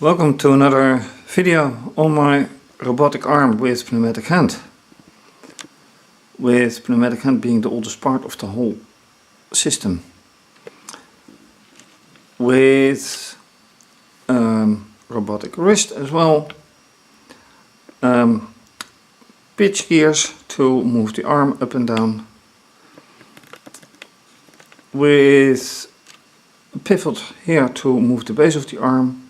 Welcome to another video on my robotic arm with pneumatic hand. With pneumatic hand being the oldest part of the whole system. With robotic wrist as well. Pitch gears to move the arm up and down. With a pivot here to move the base of the arm.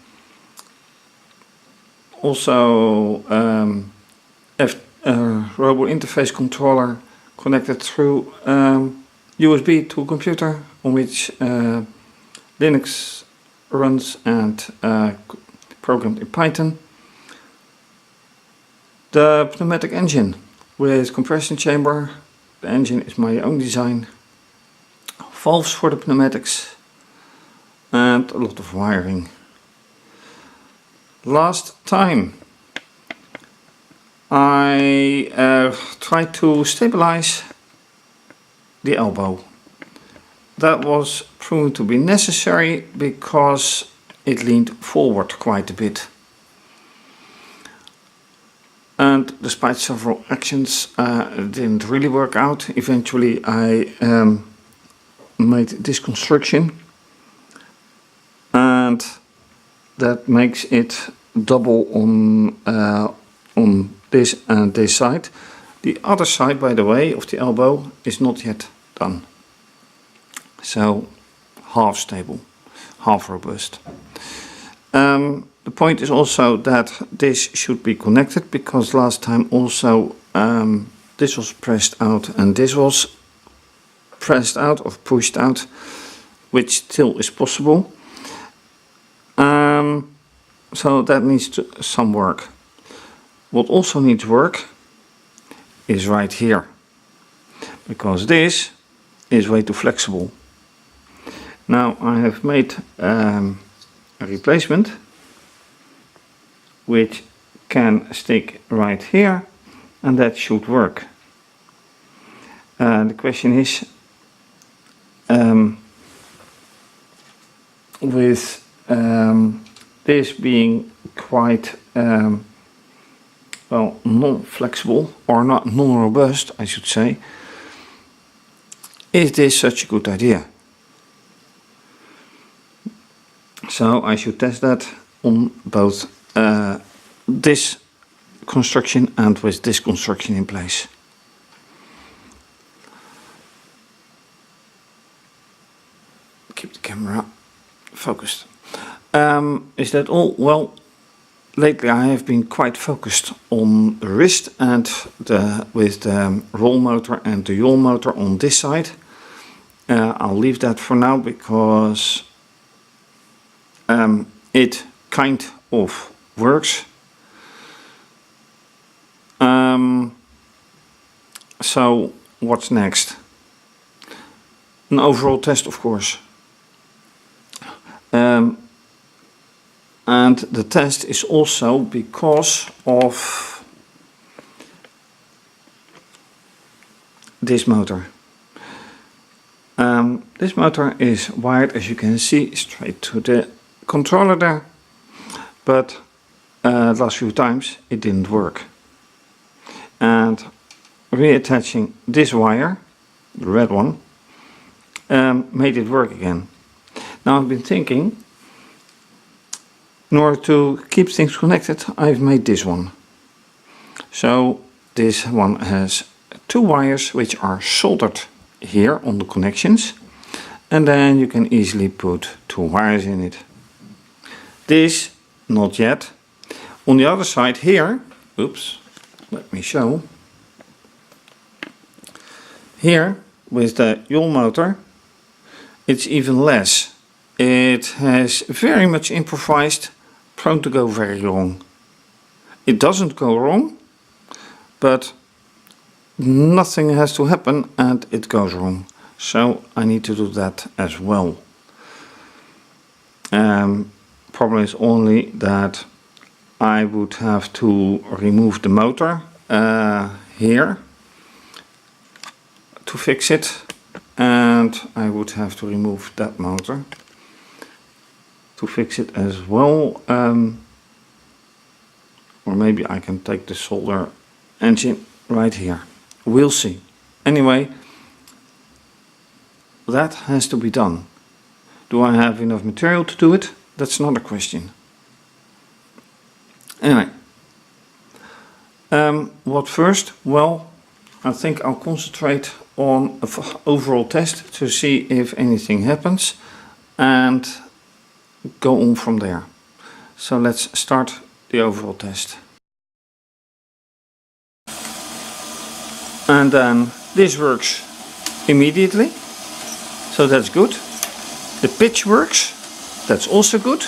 Also robo interface controller connected through USB to a computer on which Linux runs and programmed in Python. The pneumatic engine with compression chamber. The engine is my own design. Valves for the pneumatics and a lot of wiring. Last time I tried to stabilize the elbow. That was proven to be necessary because it leaned forward quite a bit. And despite several actions, it didn't really work out. Eventually I made this construction, and that makes it double on this and this side. The other side, by the way, of the elbow is not yet done. So half stable, half robust. The point is also that this should be connected, because last time also this was pressed out and this was pressed out or pushed out, which still is possible. So that needs some work. What also needs work is right here, because this is way too flexible. Now I have made a replacement which can stick right here, and that should work. The question is, with this being quite well, non-flexible or not non-robust, I should say, is this such a good idea? So I should test that on both this construction and with this construction in place. Keep the camera focused. Is that all? Well, lately I have been quite focused on the wrist and with the roll motor and the yaw motor on this side. I'll leave that for now because it kind of works. So what's next? An overall test, of course. And the test is also because of this motor. This motor is wired, as you can see, straight to the controller there, but the last few times it didn't work. And reattaching this wire, the red one, made it work again. Now I've been thinking, in order to keep things connected, I've made this one. So this one has two wires which are soldered here on the connections, and then you can easily put two wires in it. This, not yet. On the other side here, oops, let me show. Here, with the yaw motor, it's even less. It has very much improvised, prone to go very wrong. It doesn't go wrong, but nothing has to happen and it goes wrong. So I need to do that as well. Problem is only that I would have to remove the motor here to fix it, and I would have to remove that motor to fix it as well. Or maybe I can take the solder engine right here. We'll see. Anyway, that has to be done. Do I have enough material to do it? That's another question. Anyway, what first? Well, I think I'll concentrate on an overall test to see if anything happens and go on from there. So let's start the overall test. And then this works immediately, so that's good. The pitch works, that's also good.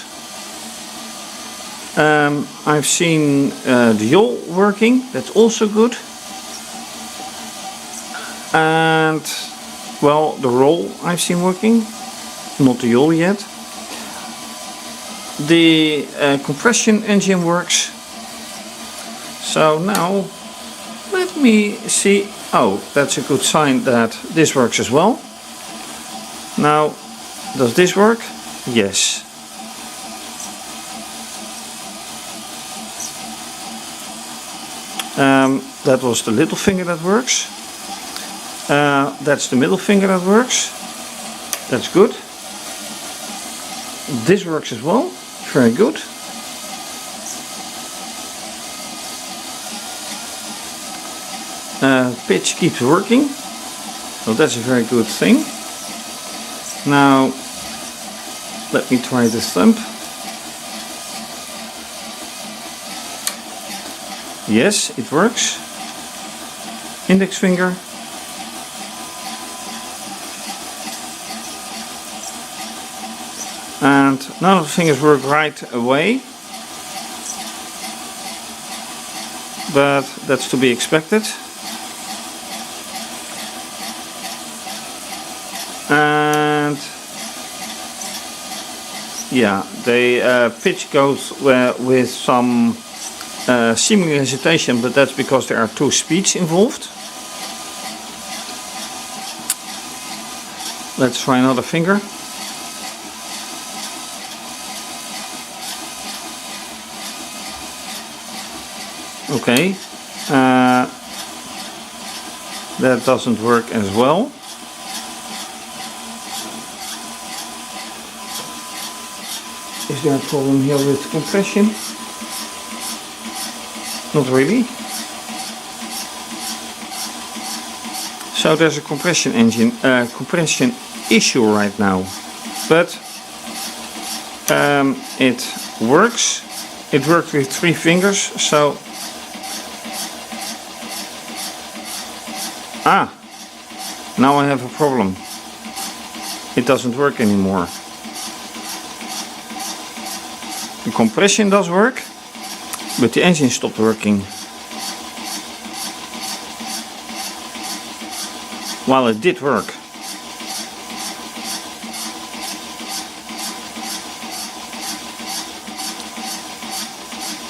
I've seen the yaw working, that's also good. And well, the roll I've seen working, not the yaw yet. The compression engine works. So now let me see. Oh, that's a good sign that this works as well. Now, does this work? Yes. That was the little finger that works. That's the middle finger that works. That's good. This works as well. Very good. Pitch keeps working. So that's a very good thing. Now, let me try the thumb. Yes, it works. Index finger. And none of the fingers work right away. But that's to be expected. And yeah, the pitch goes with some seeming hesitation, but that's because there are two speeds involved. Let's try another finger. Okay, that doesn't work as well. Is there a problem here with compression? Not really. So there's a compression engine, compression issue right now, but it works. It works with 3 fingers, so now I have a problem. It doesn't work anymore. The compression does work, but the engine stopped working. While it did work.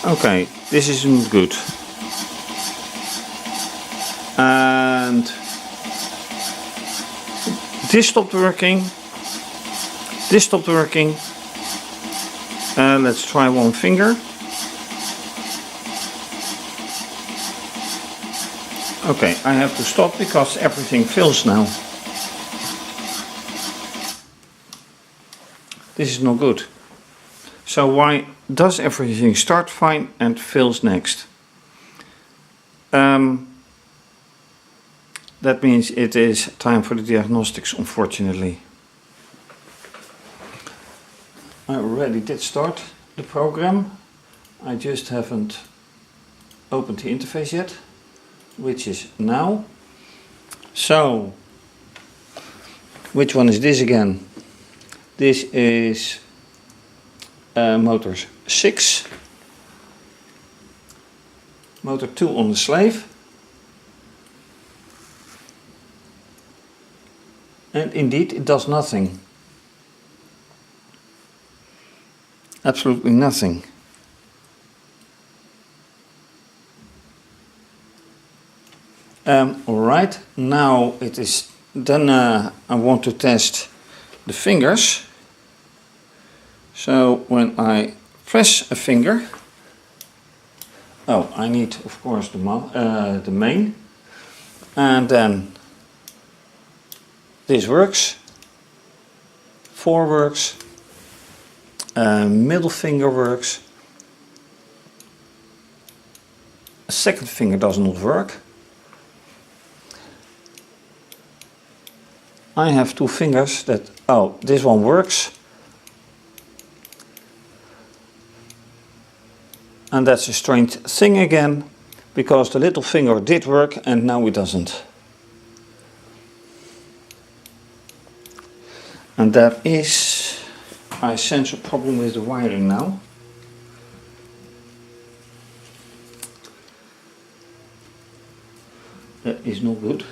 Okay, this isn't good. And this stopped working. This stopped working. Let's try one finger. Okay, I have to stop because everything fails now. This is not good. So why does everything start fine and fails next? That means it is time for the diagnostics, unfortunately. I already did start the program. I just haven't opened the interface yet, which is now. So, which one is this again? This is motor 6, motor 2 on the slave, and indeed it does nothing. Absolutely nothing. Alright, now it is then I want to test the fingers. So when I press a finger, oh, I need of course the main, and then this works, 4 works, middle finger works, a second finger does not work. I have 2 fingers that, oh, this one works. And that's a strange thing again, because the little finger did work and now it doesn't. And that is, I sense a problem with the wiring now. That is not good.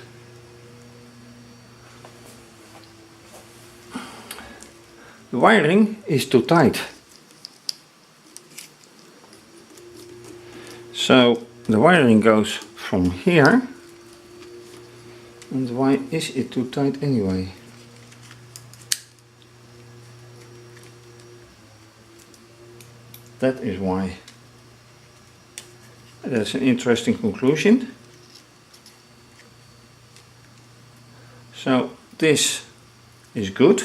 The wiring is too tight. So the wiring goes from here. And why is it too tight anyway? That is why. That's an interesting conclusion. So this is good.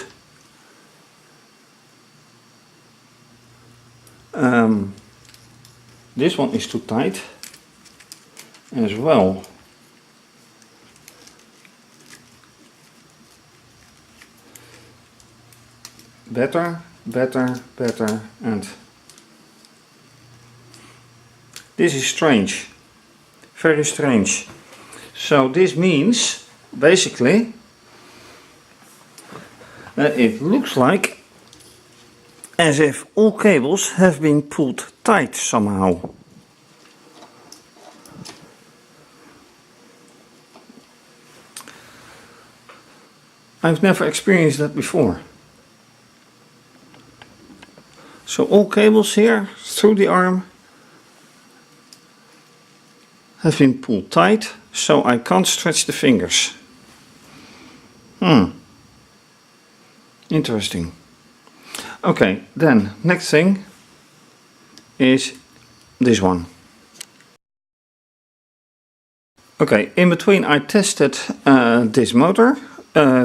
This one is too tight as well. Better, and this is strange, very strange. So this means basically that it looks like as if all cables have been pulled tight somehow. I've never experienced that before. So all cables here through the arm have been pulled tight, so I can't stretch the fingers. Interesting. Okay, then next thing is this one. Okay, in between I tested this motor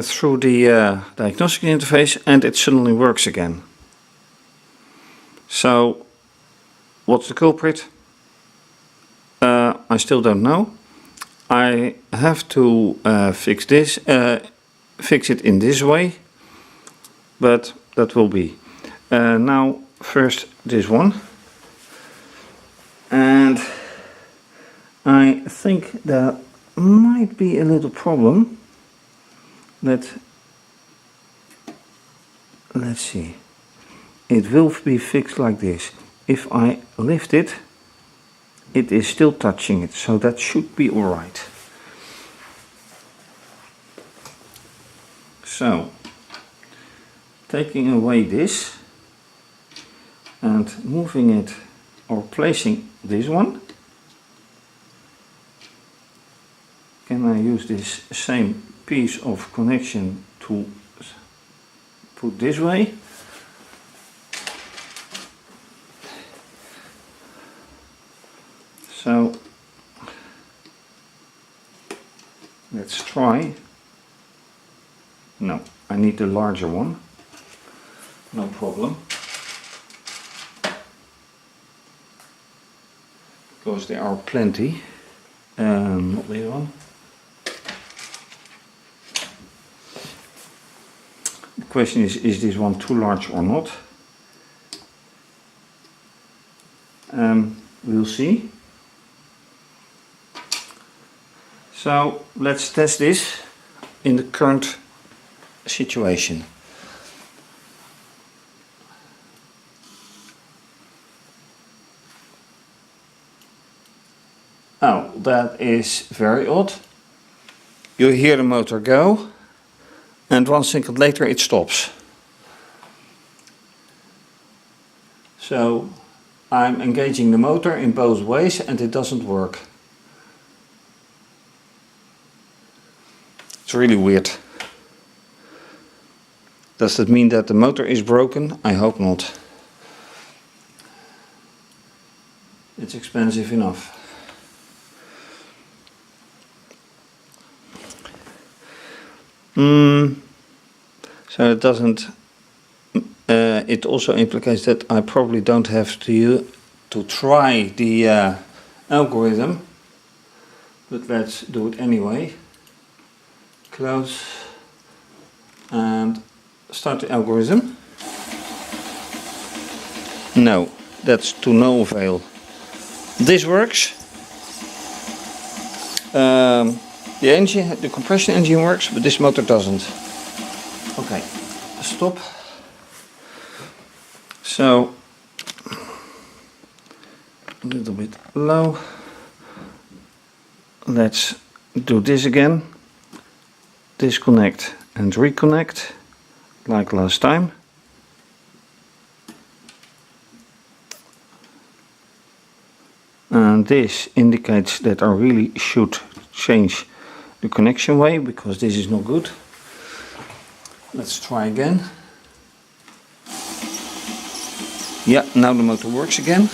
through the diagnostic interface, and it suddenly works again. So what's the culprit? I still don't know. I have to fix this, fix it in this way, but that will be. Now first this one, and I think there might be a little problem. Let's see. It will be fixed like this. If I lift it, it is still touching it, so that should be alright. So, taking away this and moving it, or placing this one, can I use this same piece of connection to put this way? So let's try. No, I need the larger one. No problem. Because there are plenty. Not this one. The question is this one too large or not? We'll see. So let's test this in the current situation. Oh, that is very odd. You hear the motor go, and 1 second later it stops. So I'm engaging the motor in both ways and it doesn't work. It's really weird. Does that mean that the motor is broken? I hope not. expensive enough. So it doesn't. It also implicates that I probably don't have to try the algorithm, but let's do it anyway. Close and start the algorithm. No, that's to no avail. This works. The compression engine works, but this motor doesn't. Okay, stop. So a little bit low. Let's do this again. Disconnect and reconnect like last time. And this indicates that I really should change the connection way, because this is not good. Let's try again. Yeah, now the motor works again.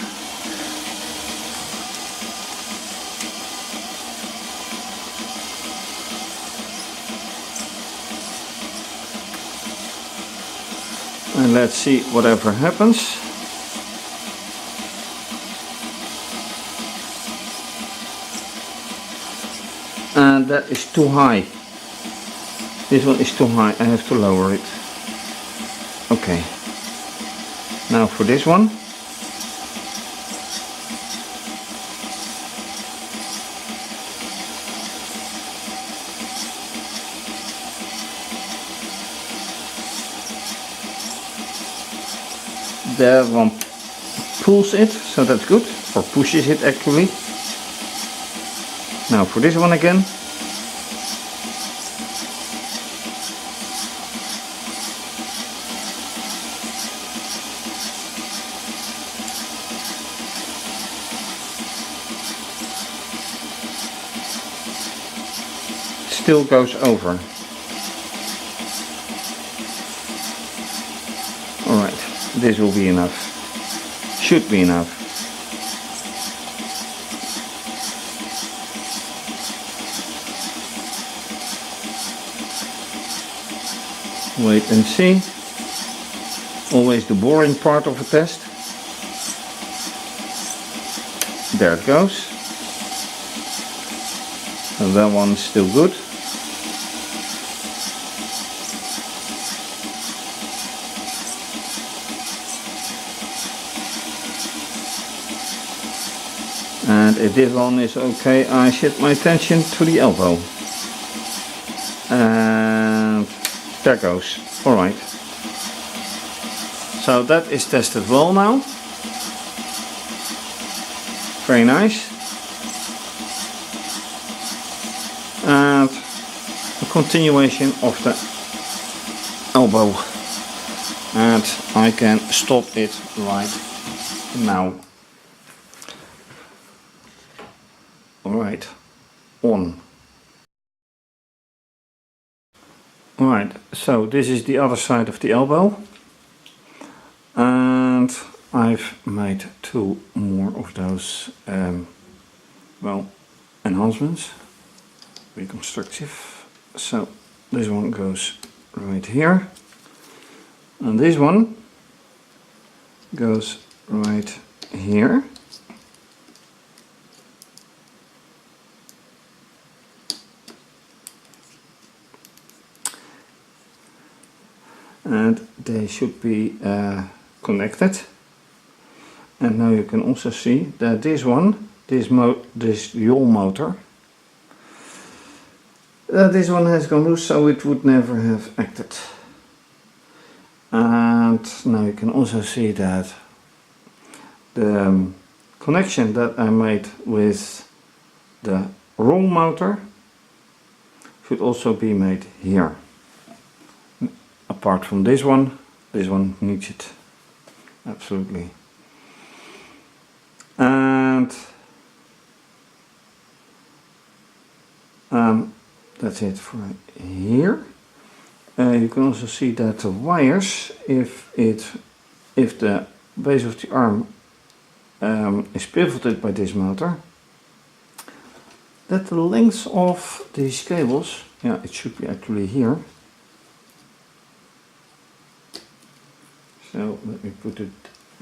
And let's see whatever happens. And that is too high. This one is too high, I have to lower it. Okay. Now for this one. That one pulls it, so that's good, or pushes it actually. Now for this one again. Still goes over. Alright, this will be enough. Should be enough. Wait and see. Always the boring part of a test. There it goes. So that one's still good. And if this one is okay, I shift my attention to the elbow. And there goes. Alright. So that is tested well now. Very nice. And a continuation of the elbow. And I can stop it right now. Alright, on. Alright, so this is the other side of the elbow. And I've made two more of those, enhancements. Reconstructive. So this one goes right here. And this one goes right here. And they should be connected. And now you can also see that this one, this yaw motor, this one has gone loose, so it would never have acted. And now you can also see that the connection that I made with the wrong motor should also be made here. Apart from this one needs it, absolutely. And that's it for here. You can also see that the wires, if the base of the arm is pivoted by this motor, that the length of these cables, yeah, it should be actually here. So let me put it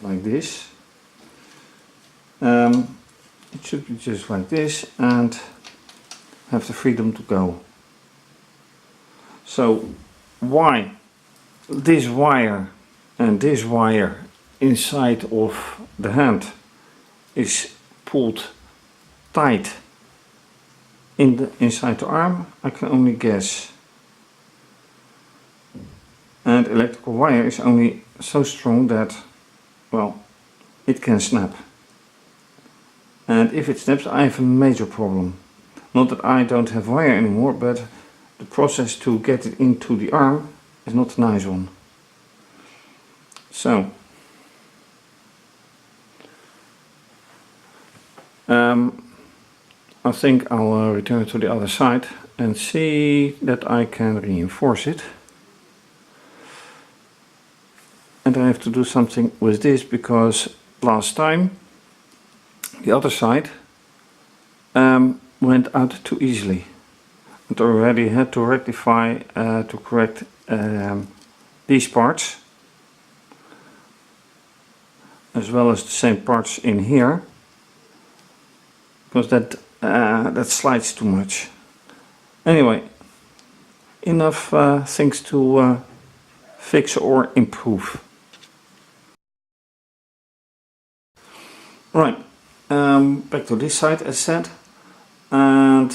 like this. It should be just like this and have the freedom to go. So why this wire and this wire inside of the hand is pulled tight inside the arm, I can only guess. And electrical wire is only so strong that, well, it can snap. And if it snaps, I have a major problem. Not that I don't have wire anymore, but the process to get it into the arm is not a nice one. So, I think I'll return to the other side and see that I can reinforce it. And I have to do something with this because last time the other side went out too easily. And already had to rectify to correct these parts, as well as the same parts in here, because that slides too much. Anyway, enough things to fix or improve. Right, back to this side as said, and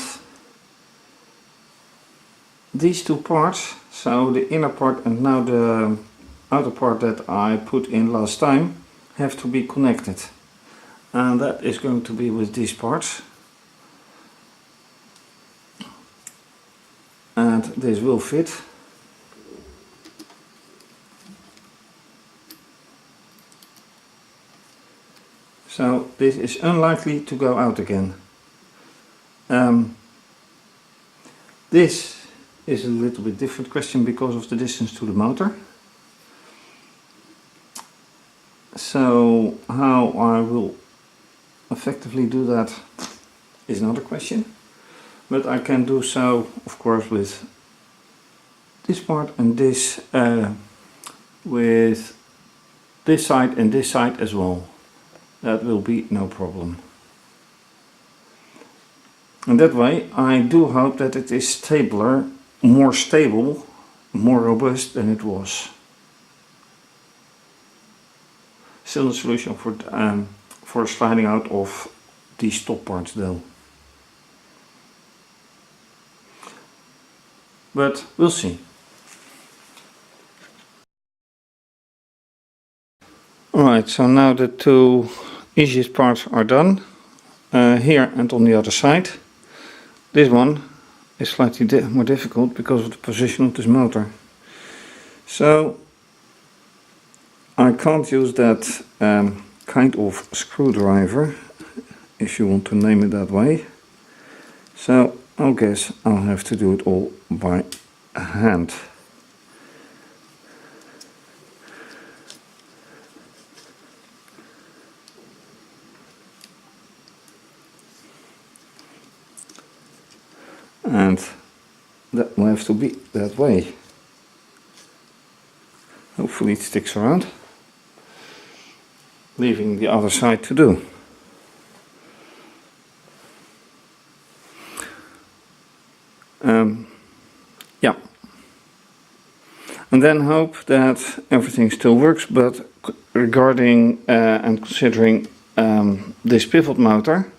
these two parts, so the inner part and now the outer part that I put in last time, have to be connected, and that is going to be with these parts, and this will fit. So this is unlikely to go out again. This is a little bit different question because of the distance to the motor. So how I will effectively do that is another question. But I can do so, of course, with this part and this, with this side and this side as well. That will be no problem. And that way I do hope that it is stabler, more stable, more robust than it was. Still a solution for sliding out of these top parts though. But we'll see. Alright, so now the two easiest parts are done, here and on the other side. This one is slightly more difficult because of the position of this motor. So I can't use that kind of screwdriver, if you want to name it that way. So I guess I'll have to do it all by hand. And that will have to be that way. Hopefully it sticks around, leaving the other side to do. Yeah, and then hope that everything still works, but regarding and considering this pivot motor,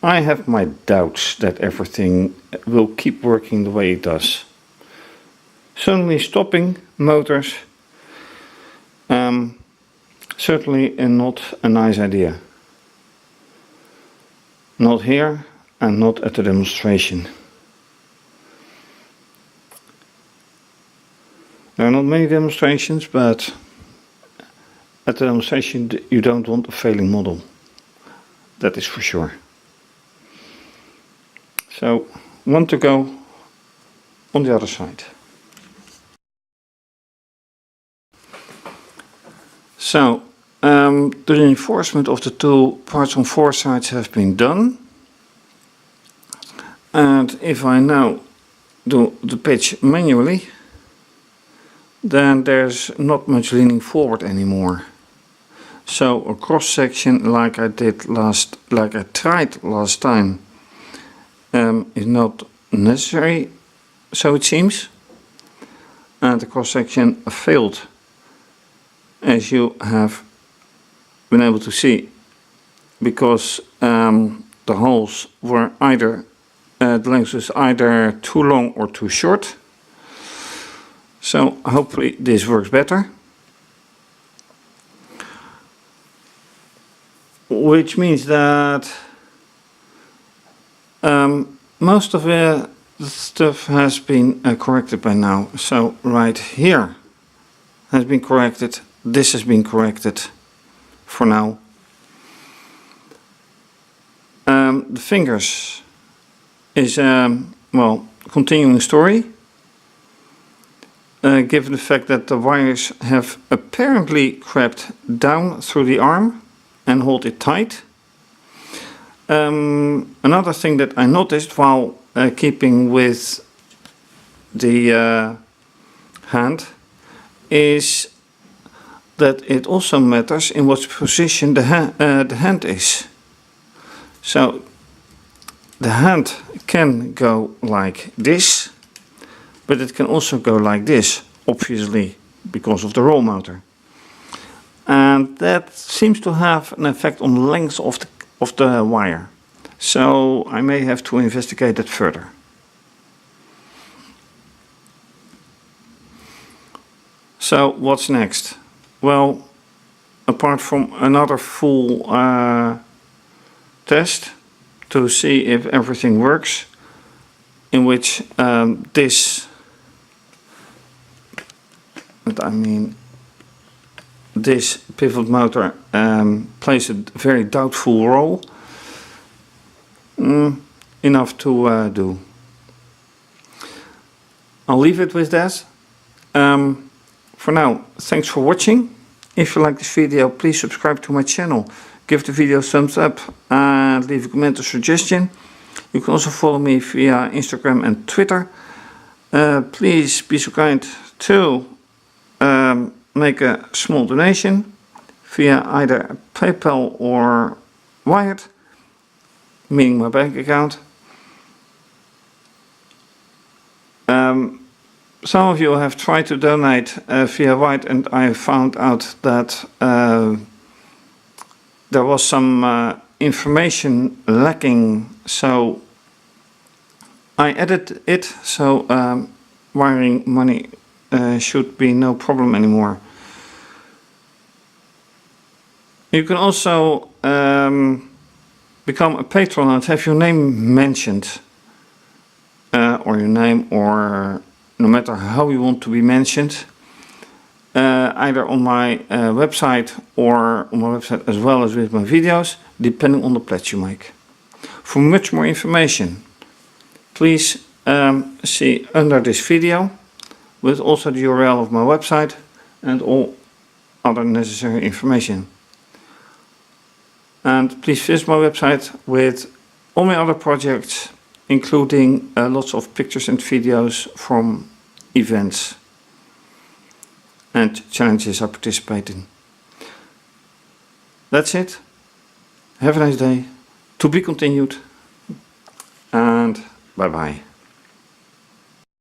I have my doubts that everything will keep working the way it does. Suddenly stopping motors, certainly not a nice idea. Not here and not at the demonstration. There are not many demonstrations, but at the demonstration you don't want a failing model. That is for sure. So, one to go on the other side. So, the reinforcement of the two parts on 4 sides have been done. And if I now do the pitch manually, then there's not much leaning forward anymore. So a cross section like I tried last time is not necessary, so it seems. And the cross section failed, as you have been able to see, because the holes were either the length was either too long or too short. So hopefully this works better. Which means that most of the stuff has been corrected by now. So right here has been corrected. This has been corrected for now. The fingers is well, continuing story. Given the fact that the wires have apparently crept down through the arm and hold it tight. Another thing that I noticed while keeping with the hand is that it also matters in what position the hand is. So the hand can go like this, but it can also go like this, obviously, because of the roll motor. And that seems to have an effect on the length of the wire. So I may have to investigate that further. So what's next? Well, apart from another full test to see if everything works, in which this pivot motor plays a very doubtful role. Enough to do. I'll leave it with that. For now, thanks for watching. If you like this video, please subscribe to my channel. Give the video a thumbs up and leave a comment or suggestion. You can also follow me via Instagram and Twitter. Please be so kind to make a small donation via either PayPal or Wired, meaning my bank account. Some of you have tried to donate via Wired, and I found out that there was some information lacking, so I added it, so wiring money should be no problem anymore. You can also become a patron and have your name mentioned, or your name, or no matter how you want to be mentioned, either on my website or on my website as well as with my videos, depending on the pledge you make. For much more information, please see under this video, with also the URL of my website and all other necessary information. And please visit my website with all my other projects, including lots of pictures and videos from events and challenges I participate in. That's it. Have a nice day. To be continued. And bye bye.